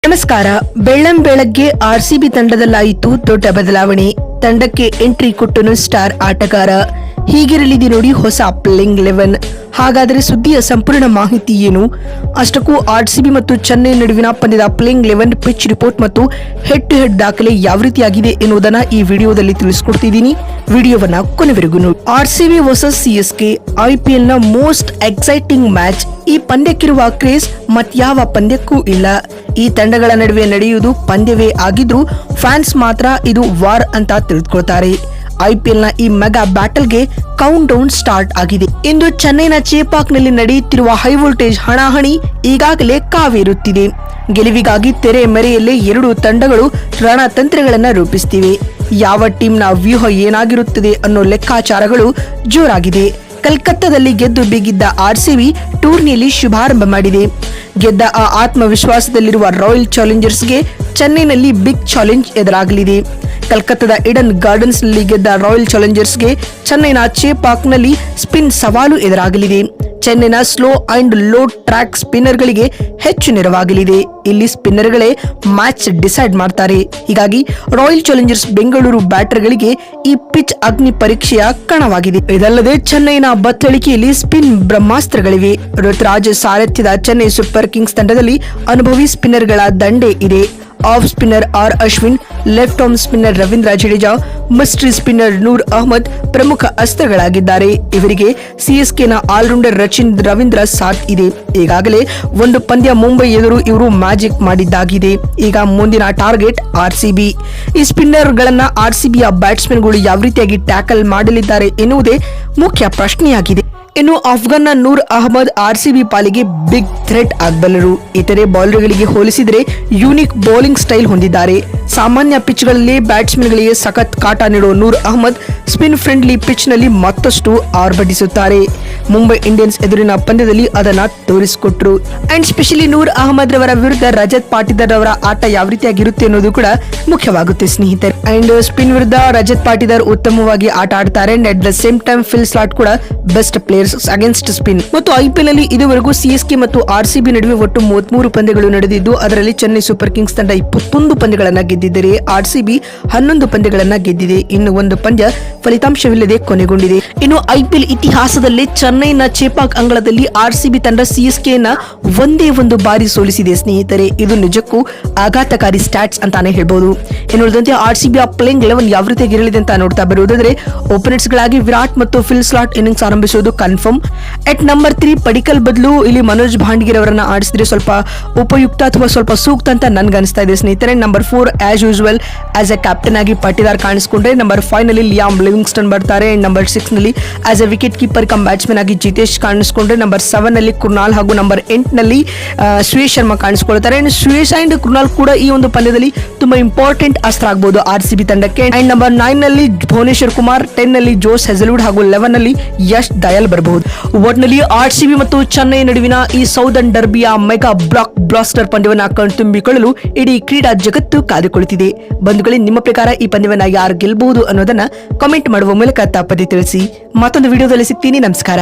ನಮಸ್ಕಾರ. ಬೆಳ್ಳಂಬೆಳಗ್ಗೆ ಆರ್ಸಿಬಿ ತಂಡದಲ್ಲಾಯಿತು ದೊಡ್ಡ ಬದಲಾವಣೆ. ತಂಡಕ್ಕೆ ಎಂಟ್ರಿ ಕೊಟ್ಟನು ಸ್ಟಾರ್ ಆಟಗಾರ. ಹೀಗಿರಲಿದೆ ನೋಡಿ ಹೊಸ ಪ್ಲೇಯಿಂಗ್ 11. ಹಾಗಾದರೆ ಸುದ್ದಿಯ ಸಂಪೂರ್ಣ ಮಾಹಿತಿ ಏನು? ಅಷ್ಟಕ್ಕೂ ಆರ್ಸಿಬಿ ಮತ್ತು ಚೆನ್ನೈ ನಡುವಿನ ಪಂದ್ಯದ ಪ್ಲೇಯಿಂಗ್ 11 ಪಿಚ್ ರಿಪೋರ್ಟ್ ಮತ್ತು ಹೆಡ್ ಟು ಹೆಡ್ ದಾಖಲೆ ಯಾವ ರೀತಿಯಾಗಿದೆ ಎನ್ನುವುದನ್ನ ಈ ವಿಡಿಯೋದಲ್ಲಿ ತಿಳಿಸ್ಕೊಡ್ತಿದ್ದೀನಿ. ವಿಡಿಯೋವನ್ನ ಕೊನೆವರೆಗೂ ನೋಡಿ. ಆರ್ಸಿಬಿ ವರ್ಸಸ್ ಸಿಎಸ್ಕೆ ಐಪಿಎಲ್ ನ ಮೋಸ್ಟ್ ಎಕ್ಸೈಟಿಂಗ್ ಮ್ಯಾಚ್. ಈ ಪಂದ್ಯಕ್ಕಿರುವ ಕ್ರೇಜ್ ಮತ್ಯಾವ ಪಂದ್ಯಕ್ಕೂ ಇಲ್ಲ. ಈ ತಂಡಗಳ ನಡುವೆ ನಡೆಯುವುದು ಪಂದ್ಯವೇ ಆಗಿದ್ರೂ ಫ್ಯಾನ್ಸ್ ಮಾತ್ರ ಇದು ವಾರ್ ಅಂತ ತಿಳಿದುಕೊಳ್ತಾರೆ. ಐಪಿಎಲ್ ನ ಈ ಮೆಗಾ ಬ್ಯಾಟಲ್ಗೆ ಕೌಂಟ್ ಡೌನ್ ಸ್ಟಾರ್ಟ್ ಆಗಿದೆ. ಇಂದು ಚೆನ್ನೈನ ಚೇಪಾಕ್ನಲ್ಲಿ ನಡೆಯುತ್ತಿರುವ ಹೈ ವೋಲ್ಟೇಜ್ ಹಣಾಹಣಿ ಈಗಾಗಲೇ ಕಾವೇರುತ್ತಿದೆ. ಗೆಲುವಿಗಾಗಿ ತೆರೆ ಮೆರೆಯಲ್ಲೇ ಎರಡು ತಂಡಗಳು ರಣತಂತ್ರಗಳನ್ನ ರೂಪಿಸುತ್ತಿವೆ. ಯಾವ ಟೀಮ್ನ ವ್ಯೂಹ ಏನಾಗಿರುತ್ತದೆ ಅನ್ನೋ ಲೆಕ್ಕಾಚಾರಗಳು ಜೋರಾಗಿದೆ. ಕಲ್ಕತ್ತಾದಲ್ಲಿ ಗೆದ್ದು ಬಿಗಿದ್ದ ಆರ್ಸಿಬಿ ಟೂರ್ನಿಯಲ್ಲಿ ಶುಭಾರಂಭ ಮಾಡಿದೆ. ಗೆದ್ದ ಆ ಆತ್ಮವಿಶ್ವಾಸದಲ್ಲಿರುವ ರಾಯಲ್ ಚಾಲೆಂಜರ್ಸ್ಗೆ ಚೆನ್ನೈನಲ್ಲಿ ಬಿಗ್ ಚಾಲೆಂಜ್ ಎದುರಾಗಲಿದೆ. ಕಲ್ಕತ್ತಾದ ಈಡನ್ ಗಾರ್ಡನ್ಸ್ ನಲ್ಲಿ ಗೆದ್ದ ರಾಯಲ್ ಚಾಲೆಂಜರ್ಸ್ಗೆ ಚೆನ್ನೈನ ಚೇಪಾಕ್ನಲ್ಲಿ ಸ್ಪಿನ್ ಸವಾಲು ಎದುರಾಗಲಿದೆ. ಚೆನ್ನೈನ ಸ್ಲೋ ಅಂಡ್ ಲೋ ಟ್ರ್ಯಾಕ್ ಸ್ಪಿನ್ನರ್ಗಳಿಗೆ ಹೆಚ್ಚು ನೆರವಾಗಲಿದೆ. ಇಲ್ಲಿ ಸ್ಪಿನ್ನರ್ಗಳೇ ಮ್ಯಾಚ್ ಡಿಸೈಡ್ ಮಾಡ್ತಾರೆ. ಹೀಗಾಗಿ ರಾಯಲ್ ಚಾಲೆಂಜರ್ಸ್ ಬೆಂಗಳೂರು ಬ್ಯಾಟರ್ಗಳಿಗೆ ಈ ಪಿಚ್ ಅಗ್ನಿ ಪರೀಕ್ಷೆಯ ಕಣವಾಗಿದೆ. ಇದಲ್ಲದೆ ಚೆನ್ನೈನ ಬತ್ತಳಿಕೆಯಲ್ಲಿ ಸ್ಪಿನ್ ಬ್ರಹ್ಮಾಸ್ತ್ರಗಳಿವೆ. ಋತುರಾಜ್ ಸಾರಥ್ಯದ ಚೆನ್ನೈ ಸೂಪರ್ ಕಿಂಗ್ಸ್ ತಂಡದಲ್ಲಿ ಅನುಭವಿ ಸ್ಪಿನ್ನರ್ಗಳ ದಂಡೆ ಇದೆ. Off spinner R Ashwin, left arm spinner Ravindra Jadeja, mystery spinner Noor Ahmad ಪ್ರಮುಖ ಅಸ್ತ್ರಗಳಾಗಿದ್ದಾರೆ. ಇವರಿಗೆ ಸಿಎಸ್ಕೆನ ಆಲ್ರೌಂಡರ್ ರವೀಂದ್ರ ಸಾಥ್ ಇದೆ. ಈಗಾಗಲೇ ಒಂದು ಪಂದ್ಯ ಮುಂಬೈ ಎದುರು ಇವರು ಮ್ಯಾಜಿಕ್ ಮಾಡಿದ್ದಾಗಿದೆ. ಈಗ ಮುಂದಿನ ಟಾರ್ಗೆಟ್ ಆರ್ಸಿಬಿ. ಈ ಸ್ಪಿನ್ನರ್ ಗಳನ್ನ ಆರ್ಸಿಬಿಯ ಬ್ಯಾಟ್ಸ್ಮನ್ಗಳು ಯಾವ ರೀತಿಯಾಗಿ ಟ್ಯಾಕಲ್ ಮಾಡಲಿದ್ದಾರೆ ಎನ್ನುವುದೇ ಮುಖ್ಯ ಪ್ರಶ್ನೆಯಾಗಿದೆ. ಇನ್ನು ಅಫ್ಘಾನ್ನ ನೂರ್ ಅಹ್ಮದ್ ಆರ್ಸಿಬಿ ಪಾಲಿಗೆ ಬಿಗ್ ಥ್ರೆಟ್ ಆಗಬಲ್ಲರು. ಇತರೆ ಬೌಲರ್ಗಳಿಗೆ ಹೋಲಿಸಿದರೆ ಯೂನಿಕ್ ಬೌಲಿಂಗ್ ಸ್ಟೈಲ್ ಹೊಂದಿದ್ದಾರೆ. ಸಾಮಾನ್ಯ ಪಿಚ್ಗಳಲ್ಲಿ ಬ್ಯಾಟ್ಸ್ಮನ್ಗಳಿಗೆ ಸಖತ್ ಕಾಟ ನೀಡುವ ನೂರ್ ಅಹ್ಮದ್ ಸ್ಪಿನ್ ಫ್ರೆಂಡ್ಲಿ ಪಿಚ್ ನಲ್ಲಿ ಮತ್ತಷ್ಟು ಆರ್ಭಟಿಸುತ್ತಾರೆ. ಮುಂಬೈ ಇಂಡಿಯನ್ಸ್ ಎದುರಿನ ಪಂದ್ಯದಲ್ಲಿ ಅದನ್ನ ತೋರಿಸಿಕೊಟ್ರು. ಅಂಡ್ ಸ್ಪೆಷಲಿ ನೂರ್ ಅಹ್ಮದ್ ರವರ ವಿರುದ್ಧ ರಜತ್ ಪಾಟಿದಾರ್ ಅವರ ಆಟ ಯಾವ ರೀತಿಯಾಗಿರುತ್ತೆ ಅನ್ನೋದು ಕೂಡ ಮುಖ್ಯವಾಗುತ್ತೆ ಸ್ನೇಹಿತರೆ. ಅಂಡ್ ಸ್ಪಿನ್ ವಿರುದ್ಧ ರಜತ್ ಪಾಟಿದಾರ್ ಉತ್ತಮವಾಗಿ ಆಟ ಆಡ್ತಾರೆ. And at the same time fill slot ಕೂಡ ಬೆಸ್ಟ್ ಪ್ಲೇಯರ್ಸ್ ಅಗೇನ್ಸ್ಟ್ ಸ್ಪಿನ್. ಮತ್ತು ಐಪಿಎಲ್ ನಲ್ಲಿ ಇದುವರೆಗೂ ಸಿಎಸ್ಕೆ ಮತ್ತು ಆರ್ಸಿಬಿ ನಡುವೆ ಒಟ್ಟು 33 ಪಂದ್ಯಗಳು ನಡೆದಿದ್ದು ಅದರಲ್ಲಿ ಚೆನ್ನೈ ಸೂಪರ್ ಕಿಂಗ್ಸ್ ತಂಡ 21 ಪಂದ್ಯಗಳನ್ನ ಗೆದ್ದಿದ್ದರೆ ಆರ್ಸಿಬಿ 11 ಪಂದ್ಯಗಳನ್ನ ಗೆದ್ದಿದೆ. ಇನ್ನು ಒಂದು ಪಂದ್ಯ ಫಲಿತಾಂಶವಿಲ್ಲದೆ ಕೊನೆಗೊಂಡಿದೆ. ಇನ್ನು ಐಪಿಎಲ್ ಇತಿಹಾಸದಲ್ಲಿ ಚೆನ್ನೈನ ಚೇಪಾಕ್ ಅಂಗಳದಲ್ಲಿ ಆರ್ಸಿಬಿ ತಂಡ ಸಿಎಸ್ಕೆನ ಒಂದೇ ಒಂದು ಬಾರಿ ಸೋಲಿಸಿದೆ ಸ್ನೇಹಿತರೆ. ಇದು ನಿಜಕ್ಕೂ ಆಘಾತಕಾರಿ ಸ್ಟಾಟ್ಸ್ ಅಂತಾನೆ ಹೇಳ್ಬಹುದು. ಇನ್ನುಳಿದಂತೆ ಆರ್ಸಿಬಿಯ ಪ್ಲೇಯಿಂಗ್ 11 ಯಾವ ರೀತಿಯಾಗಿರಲಿದೆ ಅಂತ ನೋಡ್ತಾ ಬರುವುದಾದ್ರೆ ಓಪನರ್ಸ್ ಗಳಾಗಿ ವಿರಾಟ್ ಮತ್ತು ಫಿಲ್ ಸ್ಲಾಟ್ ಇನ್ನಿಂಗ್ಸ್ ಆರಂಭಿಸುವುದು ಕನ್ಫರ್ಮ್. ಎಟ್ ನಂಬರ್ 3 ಪಡಿಕಲ್ ಬದಲು ಇಲ್ಲಿ ಮನೋಜ್ ಭಾಂಡಿಗರ್ ಅವರನ್ನ ಆಡಿಸಿದ್ರೆ ಸ್ವಲ್ಪ ಉಪಯುಕ್ತ ಅಥವಾ ಸ್ವಲ್ಪ ಸೂಕ್ತ ಅಂತ ನನ್ಗೆ ಅನಿಸ್ತಾ ಇದೆ ಸ್ನೇಹಿತರೆ. Number 4 as usual as A captain ಆಗಿ ಪಾಟಿದಾರ್ ಕಾಣಿಸಿಕೊಂಡ್ರೆ ನಂಬರ್ 5 ನಲ್ಲಿ ಲಿಯಾಮ್ ಲಿವಿಂಗ್ಸ್ಟನ್ ಬರ್ತಾರೆ. ನಂಬರ್ 6 ನಲ್ಲಿ as A wicket keeper come batsman ಆಗಿ ಜಿತೇಶ್ ಕಾಣಿಸಿಕೊಂಡ್ರೆ ನಂಬರ್ 7 ನಲ್ಲಿ ಕೃಣಾಲ್ ಹಾಗೂ ನಂಬರ್ 8 ನಲ್ಲಿ ಶ್ರೇಯಸ್ ಶರ್ಮಾ ಕಾಣಿಸಿಕೊಳ್ತಾರೆ. ಶ್ರೇಯಸ್ ಅಂಡ್ ಕೃಣಾಲ್ ಕೂಡ ಈ ಒಂದು ಪಂದ್ಯದಲ್ಲಿ ತುಂಬಾ ಇಂಪಾರ್ಟೆಂಟ್ ಅಸ್ತ್ರ ಆಗಬಹುದು ಆರ್ಸಿಬಿ ತಂಡಕ್ಕೆ. ಅಂಡ್ ನಂಬರ್ 9 ನಲ್ಲಿ ಭುವನೇಶ್ವರ್ ಕುಮಾರ್, 10 ನಲ್ಲಿ ಜೋಸ್ ಹೆಜಲ್ವುಡ್ ಹಾಗೂ 11 ನಲ್ಲಿ ಯಶ್ ದಯಾಲ್ ಬರಬಹುದು. ಒಟ್ನಲ್ಲಿ ಆರ್ಸಿಬಿ ಮತ್ತು ಚೆನ್ನೈ ನಡುವಿನ ಈ ಸೌದರ್ನ್ ಡರ್ಬಿಯ ಮೆಗಾ ಬ್ಲಾಕ್ ಬ್ಲಾಸ್ಟರ್ ಪಂದ್ಯವನ್ನ ಕಣ್ತುಂಬಿಕೊಳ್ಳಲು ಇಡೀ ಕ್ರೀಡಾ ಜಗತ್ತು ಕಾದುಕೊಳ್ಳುತ್ತಿದೆ. ಬಂಧುಗಳೇ, ನಿಮ್ಮ ಪ್ರಕಾರ ಈ ಪಂದ್ಯವನ್ನ ಯಾರು ಗೆಲ್ಲಬಹುದು ಅನ್ನೋದನ್ನ ಕಾಮೆಂಟ್ ಮಾಡುವ ಮೂಲಕ ತಪ್ಪದೆ ತಿಳಿಸಿ. ಮತ್ತೊಂದು ವಿಡಿಯೋದಲ್ಲಿ ಸಿಗ್ತೀನಿ. ನಮಸ್ಕಾರ.